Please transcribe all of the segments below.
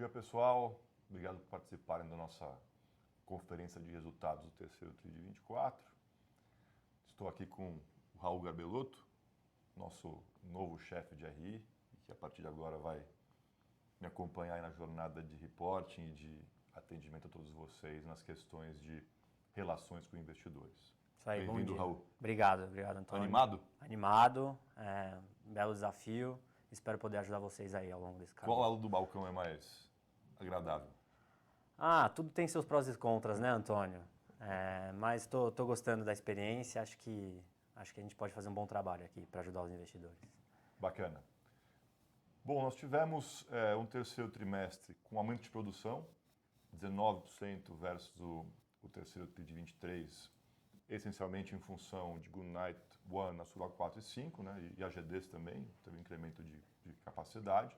dia, pessoal. Obrigado por participarem da nossa conferência de resultados do terceiro TRI de 24. Estou aqui com o Raul Garbelotto, nosso novo chefe de RI, que a partir de agora vai me acompanhar aí na jornada de reporting e de atendimento a todos vocês nas questões de relações com investidores. Isso aí, bom dia. Raul. Obrigado, Antônio. Animado? Animado, um belo desafio. Espero poder ajudar vocês aí ao longo desse caminho. Qual lado do balcão é mais agradável? Tudo tem seus prós e contras, né, Antônio? Mas estou gostando da experiência, acho que a gente pode fazer um bom trabalho aqui para ajudar os investidores. Bacana. Bom, nós tivemos um terceiro trimestre com aumento de produção, 19% versus o terceiro TRI de 23, essencialmente em função de Goodnight 1, a Suva 4 e 5, né, e a GDs também, teve um incremento de capacidade.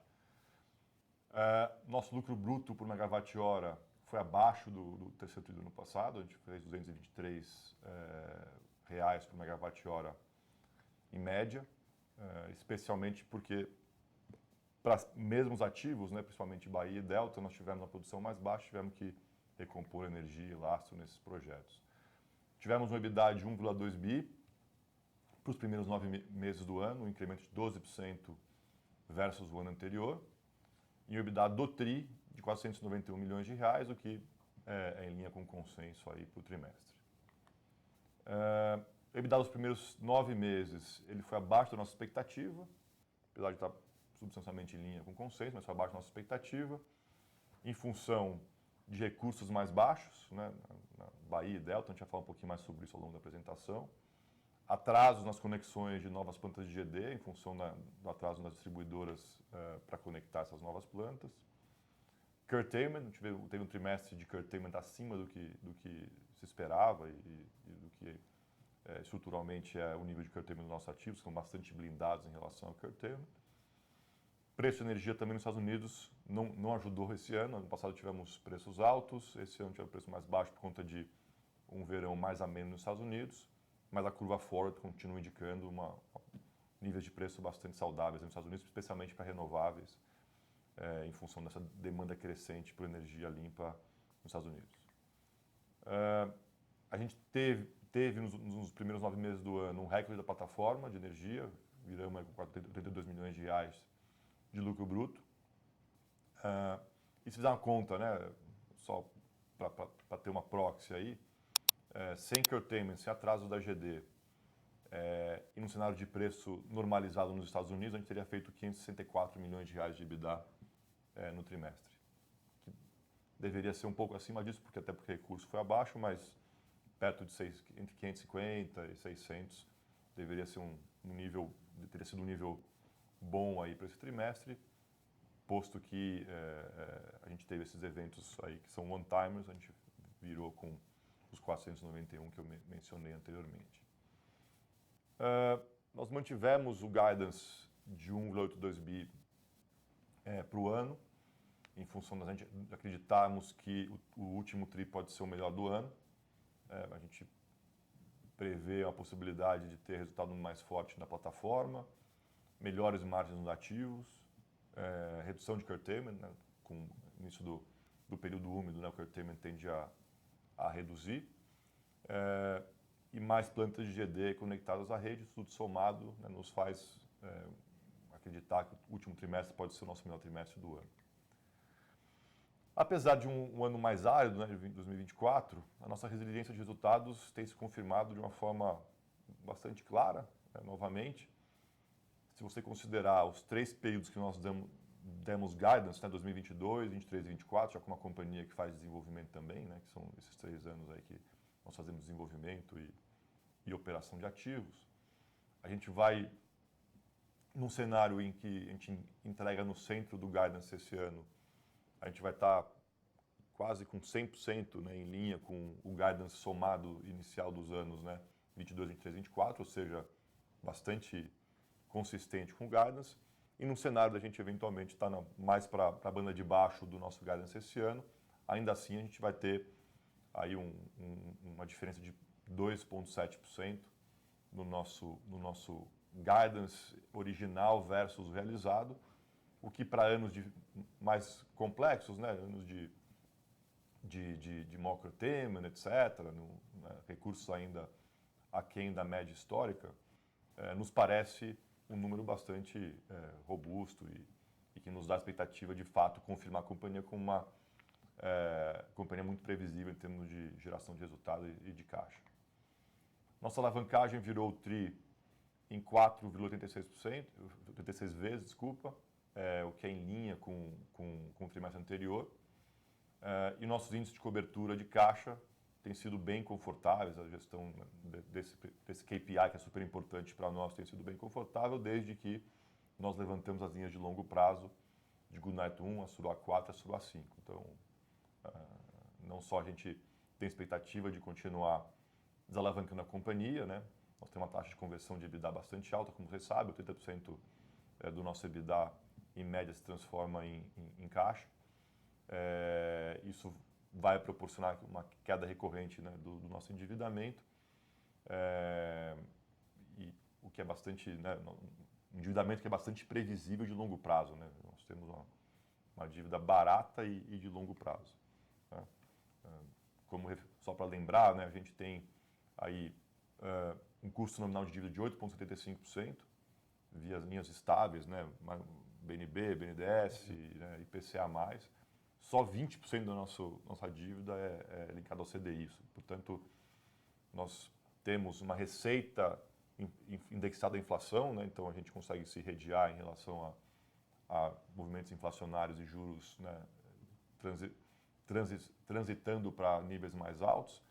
Nosso lucro bruto por megawatt-hora foi abaixo do terceiro TRI do ano passado, a gente fez R$223 reais por megawatt-hora em média, especialmente porque para mesmos ativos, né, principalmente Bahia e Delta, nós tivemos uma produção mais baixa, tivemos que recompor energia e lastro nesses projetos. Tivemos um EBITDA de 1,2 bi para os primeiros 9 meses do ano, um incremento de 12% versus o ano anterior, e o EBITDA do TRI de 491 milhões de reais, o que é em linha com o consenso aí para o trimestre. O EBITDA dos primeiros 9 meses ele foi abaixo da nossa expectativa, apesar de estar substancialmente em linha com o consenso, mas foi abaixo da nossa expectativa, em função de recursos mais baixos, né, na Bahia e Delta, a gente vai falar um pouquinho mais sobre isso ao longo da apresentação, atrasos nas conexões de novas plantas de GD, em função do atraso das distribuidoras para conectar essas novas plantas, curtailment, teve um trimestre de curtailment acima do que se esperava e do que estruturalmente é o nível de curtailment dos nossos ativos, que são bastante blindados em relação ao curtailment. Preço de energia também nos Estados Unidos não ajudou esse ano. Ano passado tivemos preços altos, esse ano tivemos preço mais baixo por conta de um verão mais ameno nos Estados Unidos, mas a curva forward continua indicando níveis de preço bastante saudáveis nos Estados Unidos, especialmente para renováveis, em função dessa demanda crescente por energia limpa nos Estados Unidos. A gente teve nos primeiros 9 meses do ano um recorde da plataforma de energia, viramos com 82 milhões de reais de lucro bruto. E se fizer uma conta, né, só para ter uma proxy aí, sem curtailment, sem atraso da GD, e num cenário de preço normalizado nos Estados Unidos, a gente teria feito 564 milhões de reais de EBITDA no trimestre. Que deveria ser um pouco acima disso, até porque o recurso foi abaixo, mas perto de entre 550 e 600 deveria ser teria sido um nível bom aí para esse trimestre, posto que a gente teve esses eventos aí que são one-timers, a gente virou com os 491 que eu mencionei anteriormente. Nós mantivemos o guidance de 1,82 bi para o ano, em função da gente acreditarmos que o último TRI pode ser o melhor do ano. A gente prevê a possibilidade de ter resultado mais forte na plataforma, melhores margens nos ativos, redução de curtailment, né, com o início do período úmido, né, o curtailment tende a reduzir, e mais plantas de GD conectadas à rede, tudo somado, né, nos faz acreditar que o último trimestre pode ser o nosso melhor trimestre do ano. Apesar de um ano mais árido, né, de 2024, a nossa resiliência de resultados tem se confirmado de uma forma bastante clara, novamente. Se você considerar os 3 períodos que nós demos guidance, né, 2022, 2023 e 2024, já com uma companhia que faz desenvolvimento também, né, que são esses 3 anos aí que nós fazemos desenvolvimento e operação de ativos, a gente vai num cenário em que a gente entrega no centro do guidance esse ano, a gente vai estar quase com 100%, né, em linha com o guidance somado inicial dos anos, né, 22, 23 e 24, ou seja, bastante consistente com o guidance, e num cenário da gente eventualmente estar mais para a banda de baixo do nosso guidance esse ano, ainda assim a gente vai ter aí uma diferença de 2,7% no nosso guidance original versus realizado, o que para anos mais complexos, né, anos de maior curtailment, etc., recursos ainda aquém da média histórica, nos parece um número bastante robusto e que nos dá a expectativa de fato confirmar a companhia como uma companhia muito previsível em termos de geração de resultado e de caixa. Nossa alavancagem virou o TRI em 4,86%, 86 vezes, desculpa, o que é em linha com o trimestre anterior. E nossos índices de cobertura de caixa têm sido bem confortáveis, a gestão desse KPI, que é super importante para nós, tem sido bem confortável, desde que nós levantamos as linhas de longo prazo de Goodnight 1, a Suruá 4 e a Suruá 5. Então, não só a gente tem expectativa de continuar desalavancando a companhia, né? Nós temos uma taxa de conversão de EBITDA bastante alta, como você sabe, 80% do nosso EBITDA, em média, se transforma em caixa. Isso vai proporcionar uma queda recorrente, né, do nosso endividamento, e o que é bastante, né, um endividamento que é bastante previsível de longo prazo, né? Nós temos uma dívida barata e de longo prazo, né? Só para lembrar, né, a gente tem aí um custo nominal de dívida de 8,75% via as linhas estáveis, né, BNB, BNDES, né, IPCA+. Só 20% da nossa dívida é linkada ao CDI. Portanto, nós temos uma receita indexada à inflação, né? Então a gente consegue se redear em relação a movimentos inflacionários e juros, né, transitando para níveis mais altos.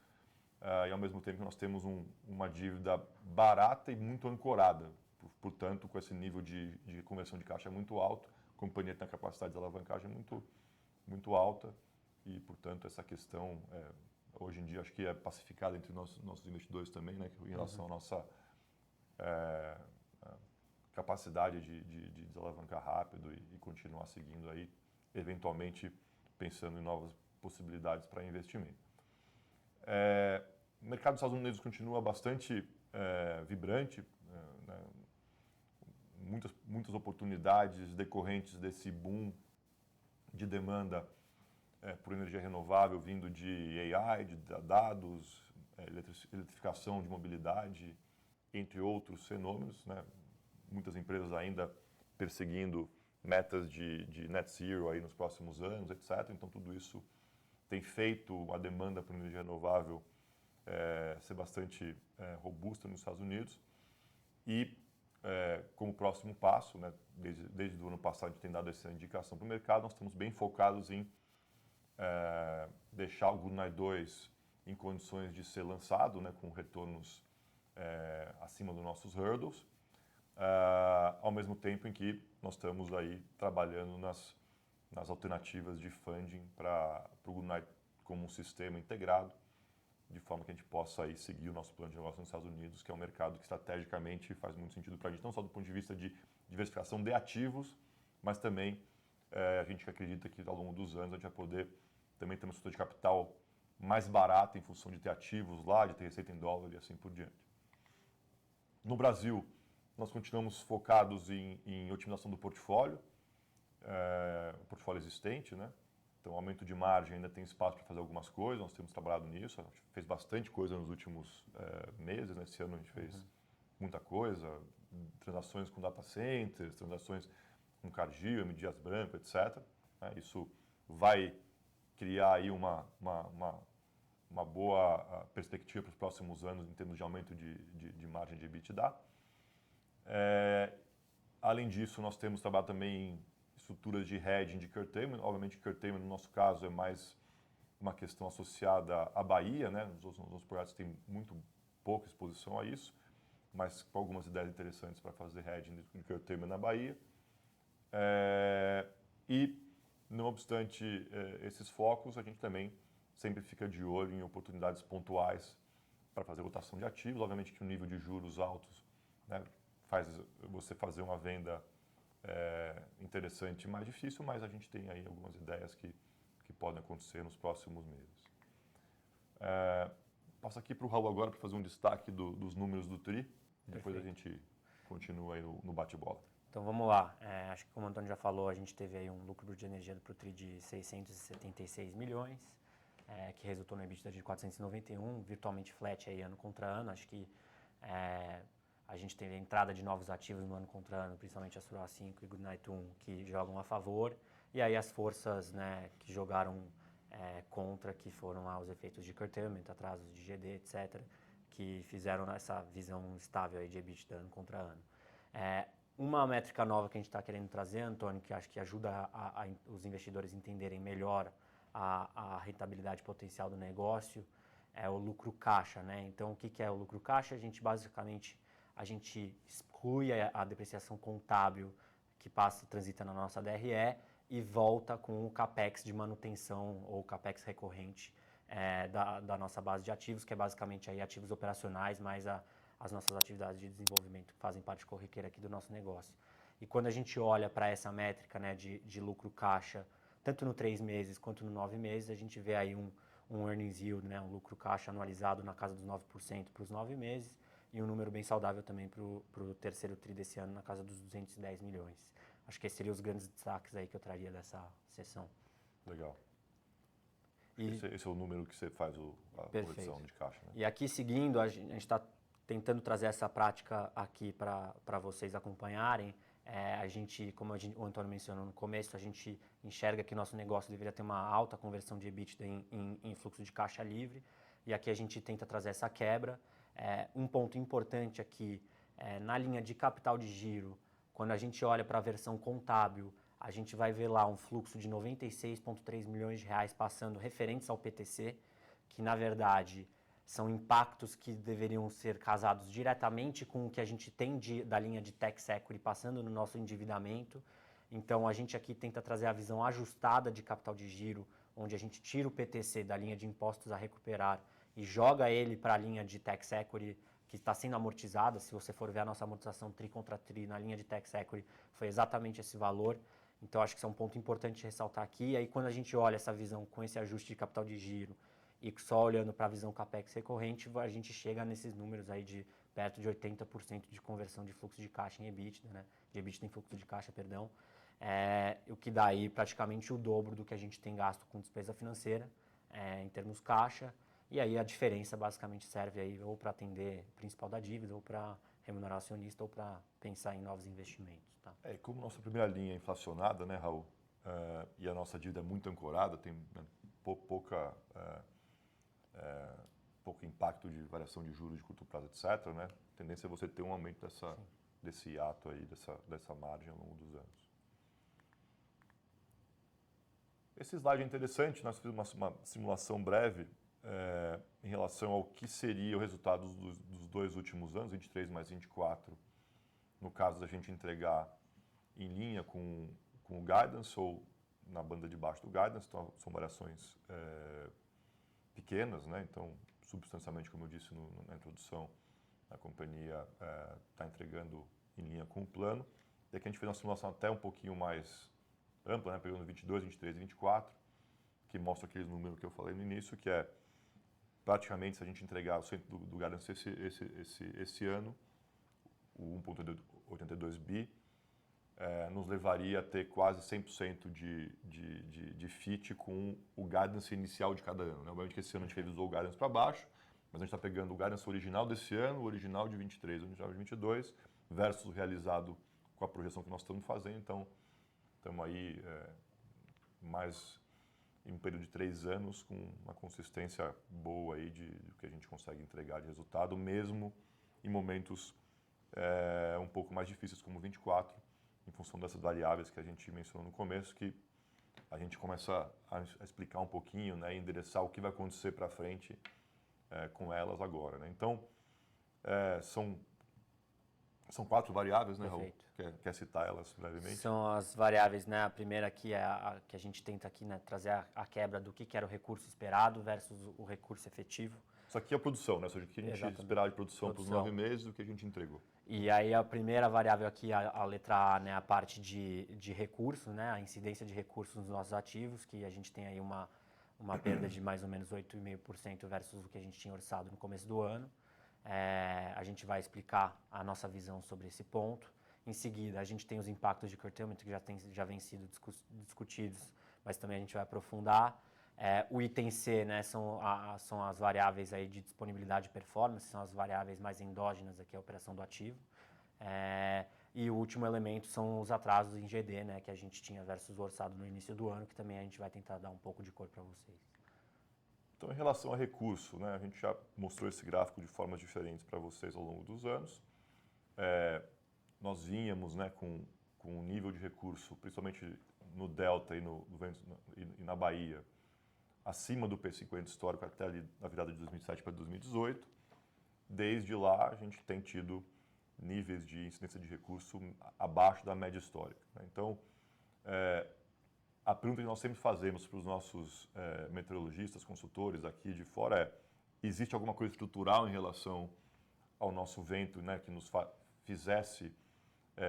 E ao mesmo tempo nós temos uma dívida barata e muito ancorada. Portanto, com esse nível de conversão de caixa muito alto, a companhia tem a capacidade de alavancagem muito alta e, portanto, essa questão, hoje em dia, acho que é pacificada entre nossos investidores também, né, em relação à nossa capacidade de desalavancar rápido e continuar seguindo aí, eventualmente pensando em novas possibilidades para investimento. O mercado dos Estados Unidos continua bastante vibrante, né, muitas oportunidades decorrentes desse boom de demanda por energia renovável vindo de AI, de dados, eletrificação de mobilidade, entre outros fenômenos, né? Muitas empresas ainda perseguindo metas de net zero aí nos próximos anos, etc. Então, tudo isso tem feito a demanda por energia renovável ser bastante robusta nos Estados Unidos. E, como próximo passo, né, desde o ano passado a gente tem dado essa indicação para o mercado, nós estamos bem focados em deixar o Goodnight 2 em condições de ser lançado, né, com retornos acima dos nossos hurdles, ao mesmo tempo em que nós estamos aí trabalhando nas alternativas de funding para o Goodnight como um sistema integrado, de forma que a gente possa aí seguir o nosso plano de negócio nos Estados Unidos, que é um mercado que estrategicamente faz muito sentido para a gente, não só do ponto de vista de diversificação de ativos, mas também a gente acredita que ao longo dos anos a gente vai poder também ter uma estrutura de capital mais barata em função de ter ativos lá, de ter receita em dólar e assim por diante. No Brasil, nós continuamos focados em otimização do portfólio existente, né? Então, aumento de margem ainda tem espaço para fazer algumas coisas, nós temos trabalhado nisso, a gente fez bastante coisa nos últimos meses, né? Esse ano a gente fez muita coisa, transações com data centers, transações com Cargill, M. Dias Branco, etc. Isso vai criar aí uma boa perspectiva para os próximos anos em termos de aumento de margem de EBITDA. Além disso, nós temos trabalhado também em estruturas de hedging de curtailment. Obviamente, curtailment, no nosso caso, é mais uma questão associada à Bahia, né? Os outros projetos têm muito pouca exposição a isso, mas com algumas ideias interessantes para fazer hedging de curtailment na Bahia. E, não obstante esses focos, a gente também sempre fica de olho em oportunidades pontuais para fazer rotação de ativos. Obviamente que o nível de juros altos, né, faz você fazer uma venda interessante mais difícil, mas a gente tem aí algumas ideias que podem acontecer nos próximos meses. Passo aqui para o Raul agora para fazer um destaque dos números do TRI, depois a gente continua aí no bate-bola. Então vamos lá. Acho que como o Antônio já falou, a gente teve aí um lucro de energia do ProTri de 676 milhões, que resultou no EBITDA de 491, virtualmente flat aí ano contra ano. Acho que a gente teve a entrada de novos ativos no ano contra ano, principalmente a Sura 5 e Goodnight 1, que jogam a favor. E aí as forças, né, que jogaram contra, que foram lá os efeitos de curtailment, atrasos de GD, etc., que fizeram essa visão estável aí de EBITDA ano contra ano. Uma métrica nova que a gente está querendo trazer, Antônio, que acho que ajuda os investidores a entenderem melhor a rentabilidade potencial do negócio, é o lucro caixa, né? Então, o que é o lucro caixa? A gente basicamente exclui a depreciação contábil que transita na nossa DRE e volta com o CAPEX de manutenção ou CAPEX recorrente da nossa base de ativos, que é basicamente aí ativos operacionais, mais as nossas atividades de desenvolvimento que fazem parte corriqueira aqui do nosso negócio. E quando a gente olha para essa métrica, né, de lucro caixa, tanto no 3 meses quanto no 9 meses, a gente vê aí um earnings yield, né, um lucro caixa anualizado na casa dos 9% para os 9 meses e um número bem saudável também para o terceiro tri desse ano, na casa dos 210 milhões. Acho que esses seriam os grandes destaques aí que eu traria dessa sessão. Legal. Esse é o número que você faz a correção de caixa, né? E aqui, seguindo, a gente está tentando trazer essa prática aqui para vocês acompanharem. A gente, como o Antônio mencionou no começo, a gente enxerga que nosso negócio deveria ter uma alta conversão de EBITDA em fluxo de caixa livre, e aqui a gente tenta trazer essa quebra. Um ponto importante aqui, na linha de capital de giro, quando a gente olha para a versão contábil, a gente vai ver lá um fluxo de 96,3 milhões de reais passando referentes ao PTC, que na verdade são impactos que deveriam ser casados diretamente com o que a gente tem da linha de tax equity passando no nosso endividamento. Então a gente aqui tenta trazer a visão ajustada de capital de giro, onde a gente tira o PTC da linha de impostos a recuperar e joga ele para a linha de tax equity que está sendo amortizada. Se você for ver a nossa amortização tri contra tri na linha de tax equity, foi exatamente esse valor. Então acho que isso é um ponto importante de ressaltar aqui. E aí quando a gente olha essa visão com esse ajuste de capital de giro e só olhando para a visão CAPEX recorrente, a gente chega nesses números aí de perto de 80% de conversão de fluxo de caixa em EBITDA, né? De EBITDA em fluxo de caixa, perdão. O que dá aí praticamente o dobro do que a gente tem gasto com despesa financeira em termos caixa. E aí a diferença basicamente serve aí ou para atender o principal da dívida, ou para remunerar acionista, ou para pensar em novos investimentos. Tá? Como nossa primeira linha é inflacionada, né, Raul? E a nossa dívida é muito ancorada, tem pouco impacto de variação de juros de curto prazo, etc., né? A tendência é você ter um aumento desse ato aí, dessa margem ao longo dos anos. Esse slide é interessante, nós fizemos uma simulação breve em relação ao que seria o resultado dos 2 últimos anos, 23 mais 24, no caso da gente entregar em linha com o guidance ou na banda de baixo do guidance, então são variações pequenas, né? Então, substancialmente, como eu disse na introdução, a companhia está entregando em linha com o plano. E aqui a gente fez uma simulação até um pouquinho mais ampla, né? Pegando 22, 23 e 24, que mostra aquele número que eu falei no início, que é praticamente, se a gente entregar o centro do guidance esse ano, o 1,82 bi, nos levaria a ter quase 100% de fit com o guidance inicial de cada ano. Né? Obviamente que esse ano a gente revisou o guidance para baixo, mas a gente está pegando o guidance original desse ano, o original de 23, o original de 22, versus o realizado com a projeção que nós estamos fazendo. Então, estamos aí mais em um período de 3 anos com uma consistência boa aí do que a gente consegue entregar de resultado, mesmo em momentos um pouco mais difíceis como 24, em função dessas variáveis que a gente mencionou no começo, que a gente começa a explicar um pouquinho, né, e endereçar o que vai acontecer para frente com elas agora. Né? Então, são 4 variáveis, né, Raul? Quer citar elas brevemente? São as variáveis, né? A primeira aqui é a que a gente tenta aqui, né, trazer a quebra do que era o recurso esperado versus o recurso efetivo. Isso aqui é a produção, né? Ou seja, o que a gente esperava de produção para os 9 meses e o que a gente entregou. E aí a primeira variável aqui, a letra A, né, a parte de recursos, né, a incidência de recursos nos nossos ativos, que a gente tem aí uma perda de mais ou menos 8,5% versus o que a gente tinha orçado no começo do ano. A gente vai explicar a nossa visão sobre esse ponto. Em seguida, a gente tem os impactos de curtailment, que já vem sido discutidos, mas também a gente vai aprofundar. O item C, né, são as variáveis aí de disponibilidade e performance, são as variáveis mais endógenas aqui, a operação do ativo. E o último elemento são os atrasos em GD, né, que a gente tinha versus o orçado no início do ano, que também a gente vai tentar dar um pouco de cor para vocês. Então, em relação a recurso, né, a gente já mostrou esse gráfico de formas diferentes para vocês ao longo dos anos. Nós vínhamos, né, com um nível de recurso, principalmente no Delta e na Bahia, acima do P50 histórico até ali na virada de 2007 para 2018. Desde lá, a gente tem tido níveis de incidência de recurso abaixo da média histórica, né? Então, a pergunta que nós sempre fazemos para os nossos meteorologistas, consultores aqui de fora existe alguma coisa estrutural em relação ao nosso vento, né, que nos fizesse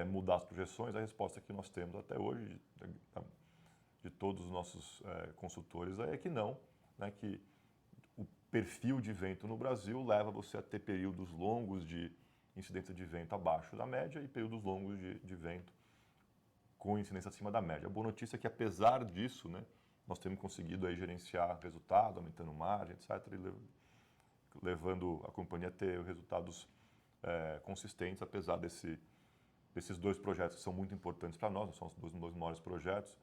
mudar as projeções? A resposta que nós temos até hoje, de todos os nossos consultores, é que não, né, que o perfil de vento no Brasil leva você a ter períodos longos de incidência de vento abaixo da média e períodos longos de vento com incidência acima da média. A boa notícia é que, apesar disso, né, nós temos conseguido aí gerenciar resultado, aumentando margem, etc., e levando a companhia a ter resultados consistentes, apesar desses dois projetos que são muito importantes para nós, são os dois maiores projetos,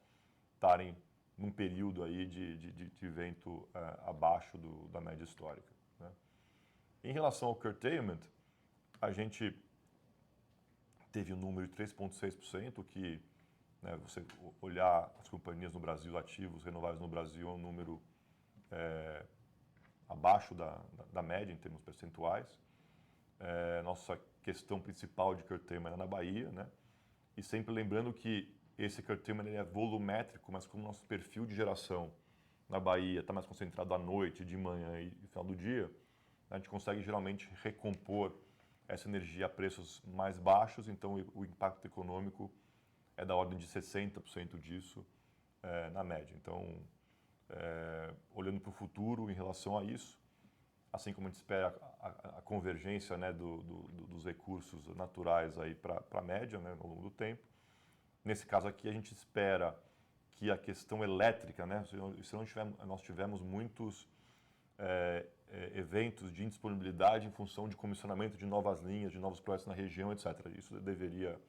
estarem num período aí de vento abaixo da média histórica, né? Em relação ao curtailment, a gente teve um número de 3,6%, que, né, você olhar as companhias no Brasil, ativos renováveis no Brasil, é um número abaixo da média em termos percentuais. Nossa questão principal de curtailment é na Bahia, né? E sempre lembrando que esse curtailment é volumétrico, mas como nosso perfil de geração na Bahia está mais concentrado à noite, de manhã e no final do dia, a gente consegue geralmente recompor essa energia a preços mais baixos, então o impacto econômico é da ordem de 60% disso na média. Então, olhando para o futuro em relação a isso, assim como a gente espera a convergência, né, dos recursos naturais para a média, né, ao longo do tempo, nesse caso aqui a gente espera que a questão elétrica, né, se nós tivermos muitos eventos de indisponibilidade em função de comissionamento de novas linhas, de novos projetos na região, etc. Isso deveria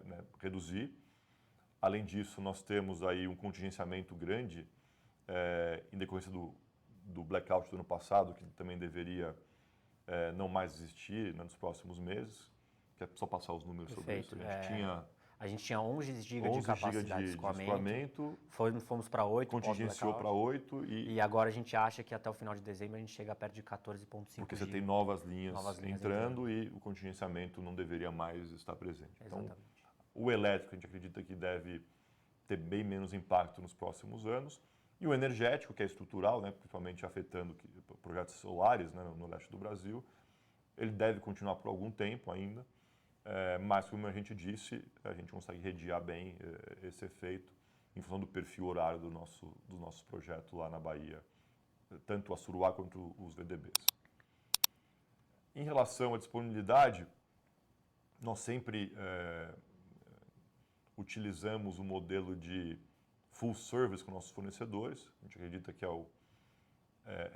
né, reduzir. Além disso, nós temos aí um contingenciamento grande em decorrência do blackout do ano passado, que também deveria não mais existir, né, nos próximos meses. Quer só passar os números Perfeito. sobre isso? A gente tinha 11 GB de capacidade de escoamento. Fomos para 8. Contingenciou para 8. E agora a gente acha que até o final de dezembro a gente chega perto de 14,5 GB. Porque você tem novas linhas entrando e o contingenciamento não deveria mais estar presente. Exatamente. Então, o elétrico a gente acredita que deve ter bem menos impacto nos próximos anos. E o energético, que é estrutural, né, principalmente afetando projetos solares, né, no leste do Brasil, ele deve continuar por algum tempo ainda. Mas, como a gente disse, a gente consegue rediar bem esse efeito em função do perfil horário do nosso projeto lá na Bahia, tanto a Suruá quanto os VDBs. Em relação à disponibilidade, nós sempre utilizamos o modelo de full service com nossos fornecedores. A gente acredita que é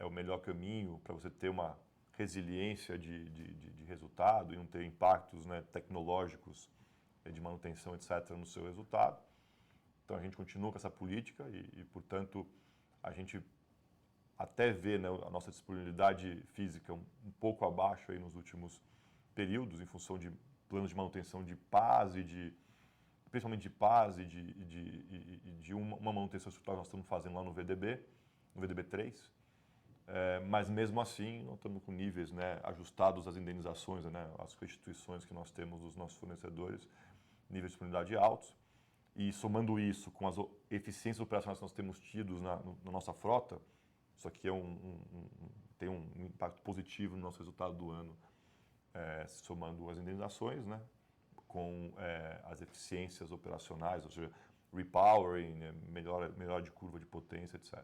o melhor caminho para você ter uma resiliência de resultado e não ter impactos, né, tecnológicos de manutenção, etc., no seu resultado. Então, a gente continua com essa política e portanto, a gente até vê, né, a nossa disponibilidade física um pouco abaixo aí nos últimos períodos, em função de planos de manutenção de paz principalmente de paz e de uma manutenção estrutural que nós estamos fazendo lá no VDB 3. Mas mesmo assim, nós estamos com níveis, né, ajustados às indenizações, né, às restituições que nós temos dos nossos fornecedores, níveis de disponibilidade altos. E somando isso com as eficiências operacionais que nós temos tidos na nossa frota, isso aqui tem um impacto positivo no nosso resultado do ano, somando as indenizações, né, com as eficiências operacionais, ou seja, repowering, né, melhora de curva de potência, etc.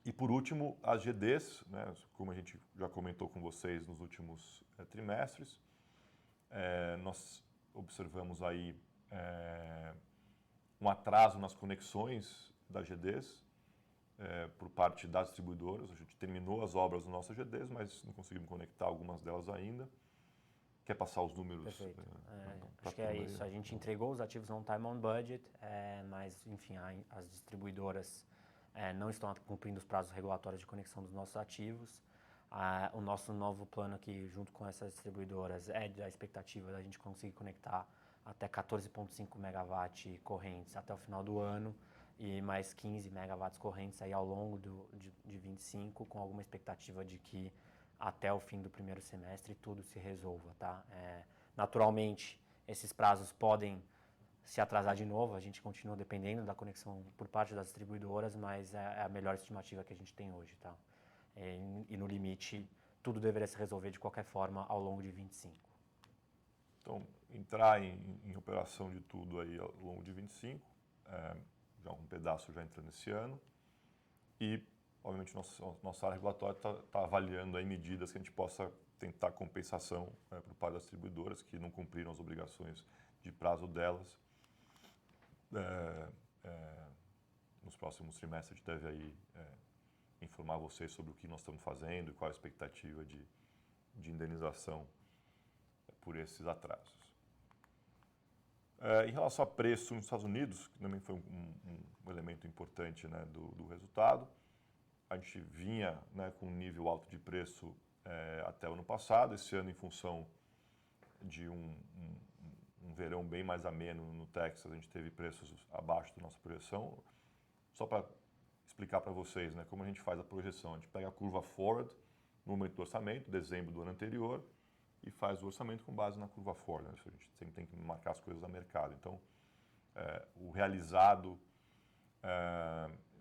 E, por último, as GDs, né, como a gente já comentou com vocês nos últimos trimestres, nós observamos aí um atraso nas conexões das GDs por parte das distribuidoras. A gente terminou as obras das nossas GDs, mas não conseguimos conectar algumas delas ainda. Quer passar os números? Perfeito. Acho que é isso. A gente entregou os ativos on time, on budget, mas, enfim, as distribuidoras não estão cumprindo os prazos regulatórios de conexão dos nossos ativos. O nosso novo plano aqui, junto com essas distribuidoras, é da expectativa da gente conseguir conectar até 14,5 megawatt correntes até o final do ano e mais 15 megawatts correntes aí ao longo de 25, com alguma expectativa de que até o fim do primeiro semestre tudo se resolva, tá? Naturalmente, esses prazos podem se atrasar de novo, a gente continua dependendo da conexão por parte das distribuidoras, mas é a melhor estimativa que a gente tem hoje, tá? E no limite, tudo deveria se resolver de qualquer forma ao longo de 25. Então, entrar em operação de tudo aí ao longo de 25, já um pedaço já entrando esse ano, e, obviamente, nossa área regulatória está avaliando aí medidas que a gente possa tentar compensação por parte das distribuidoras que não cumpriram as obrigações de prazo delas. Nos próximos trimestres, a gente deve aí informar vocês sobre o que nós estamos fazendo e qual a expectativa de indenização por esses atrasos. Em relação a preço nos Estados Unidos, que também foi um elemento importante, né, do resultado, a gente vinha, né, com um nível alto de preço até o ano passado. Esse ano, em função de um verão bem mais ameno no Texas, a gente teve preços abaixo da nossa projeção. Só para explicar para vocês, né, como a gente faz a projeção. A gente pega a curva forward no momento do orçamento, dezembro do ano anterior, e faz o orçamento com base na curva forward. Né? A gente sempre tem que marcar as coisas a mercado. Então, o realizado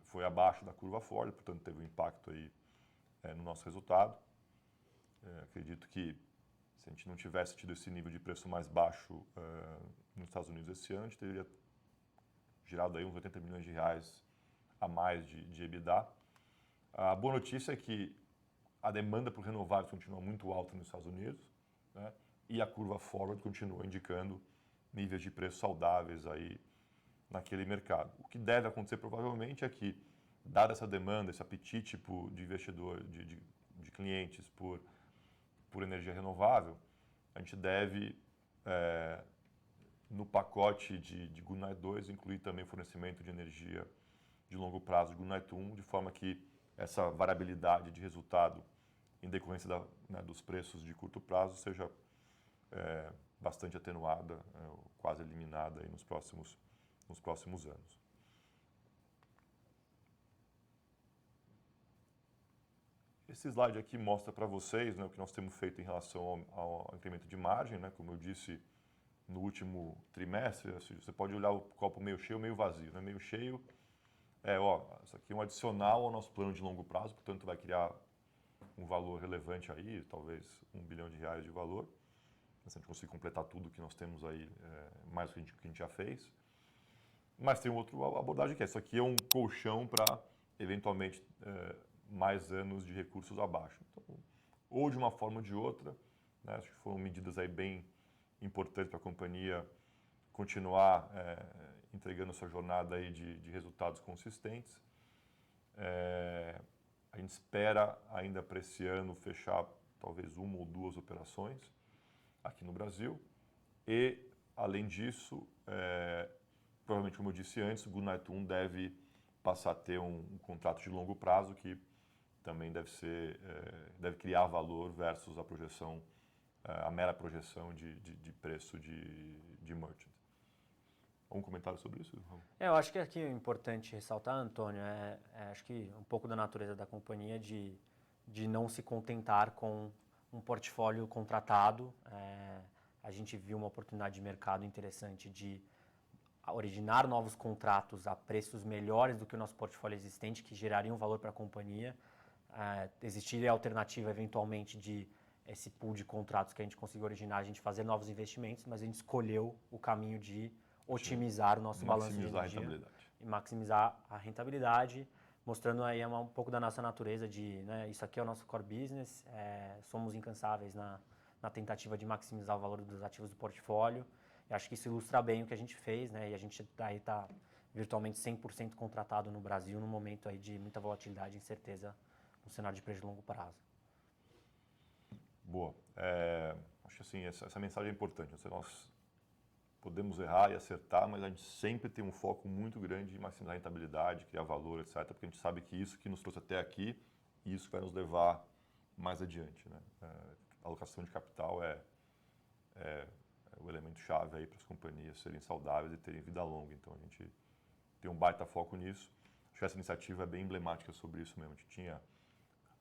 foi abaixo da curva forward, portanto, teve um impacto aí no nosso resultado. Acredito que se a gente não tivesse tido esse nível de preço mais baixo nos Estados Unidos esse ano, a gente teria girado aí uns 80 milhões de reais a mais de EBITDA. A boa notícia é que a demanda por renováveis continua muito alta nos Estados Unidos, né? E a curva forward continua indicando níveis de preço saudáveis aí naquele mercado. O que deve acontecer provavelmente é que, dada essa demanda, esse apetite de investidor, de clientes por energia renovável, a gente deve, no pacote de Goodnight 2, incluir também fornecimento de energia de longo prazo de Goodnight 1, de forma que essa variabilidade de resultado em decorrência dos preços de curto prazo seja bastante atenuada, quase eliminada aí nos próximos anos. Esse slide aqui mostra para vocês, né, o que nós temos feito em relação ao incremento de margem, né, como eu disse no último trimestre. Você pode olhar o copo meio cheio ou meio vazio. Né? Meio cheio isso aqui é um adicional ao nosso plano de longo prazo, portanto vai criar um valor relevante aí, talvez R$1 bilhão de valor. Se a gente conseguir completar tudo que nós temos aí, mais do que a gente já fez. Mas tem outra abordagem que isso aqui é um colchão para, eventualmente, mais anos de recursos abaixo. Então, ou de uma forma ou de outra, né, acho que foram medidas aí bem importantes para a companhia continuar entregando sua jornada aí de resultados consistentes. A gente espera ainda para esse ano fechar talvez uma ou duas operações aqui no Brasil. E, além disso, provavelmente, como eu disse antes, o Goodnight 1 deve passar a ter um contrato de longo prazo que também deve criar valor versus a projeção, a mera projeção de preço de merchant. Algum comentário sobre isso, Raul? Eu acho que aqui é importante ressaltar, Antônio, acho que um pouco da natureza da companhia de não se contentar com um portfólio contratado. A gente viu uma oportunidade de mercado interessante de originar novos contratos a preços melhores do que o nosso portfólio existente, que gerariam valor para a companhia. Existiria a alternativa, eventualmente, de esse pool de contratos que a gente conseguiu originar, a gente fazer novos investimentos, mas a gente escolheu o caminho de otimizar o nosso balanço de energia e maximizar a rentabilidade, mostrando aí um pouco da nossa natureza de, né, isso aqui é o nosso core business, somos incansáveis na na tentativa de maximizar o valor dos ativos do portfólio. Eu acho que isso ilustra bem o que a gente fez, né? E a gente aí está virtualmente 100% contratado no Brasil, num momento aí de muita volatilidade e incerteza no cenário de preço de longo prazo. Boa. Acho que assim, essa mensagem é importante. Nós podemos errar e acertar, mas a gente sempre tem um foco muito grande em maximizar a rentabilidade, criar valor, etc., porque a gente sabe que isso que nos trouxe até aqui e isso vai nos levar mais adiante, né? A alocação de capital é o elemento chave aí para as companhias serem saudáveis e terem vida longa. Então a gente tem um baita foco nisso. Acho que essa iniciativa é bem emblemática sobre isso mesmo. A gente tinha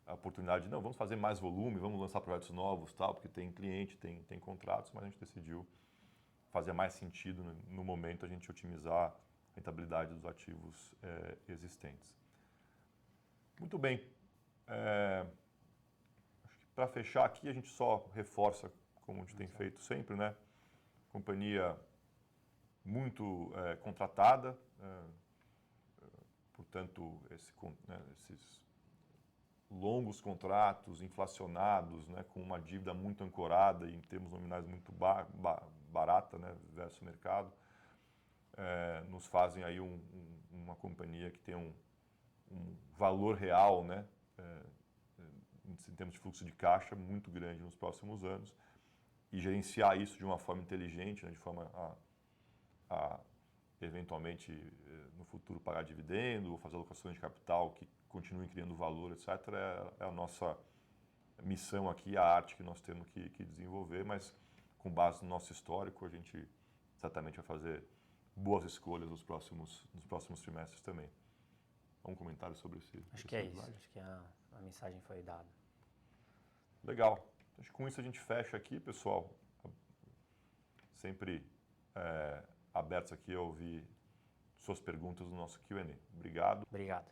a oportunidade de, não, vamos fazer mais volume, vamos lançar projetos novos, tal, porque tem cliente, tem contratos, mas a gente decidiu fazer mais sentido no momento a gente otimizar a rentabilidade dos ativos existentes. Muito bem. Acho que para fechar aqui a gente só reforça, como a gente tem feito sempre, né? Companhia muito contratada, portanto, esses longos contratos inflacionados, né, com uma dívida muito ancorada e em termos nominais muito barata, né, versus o mercado, nos fazem aí uma companhia que tem um valor real, né, em termos de fluxo de caixa muito grande nos próximos anos, e gerenciar isso de uma forma inteligente, né, de forma a eventualmente no futuro pagar dividendo ou fazer alocações de capital que continuem criando valor, etc. É a nossa missão aqui, a arte que nós temos que desenvolver, mas com base no nosso histórico, a gente certamente vai fazer boas escolhas nos próximos trimestres também. Um comentário sobre esse Acho que é isso, acho que a mensagem foi dada. Legal. Acho que com isso a gente fecha aqui, pessoal. Sempre abertos aqui a ouvir suas perguntas no nosso Q&A. Obrigado. Obrigado.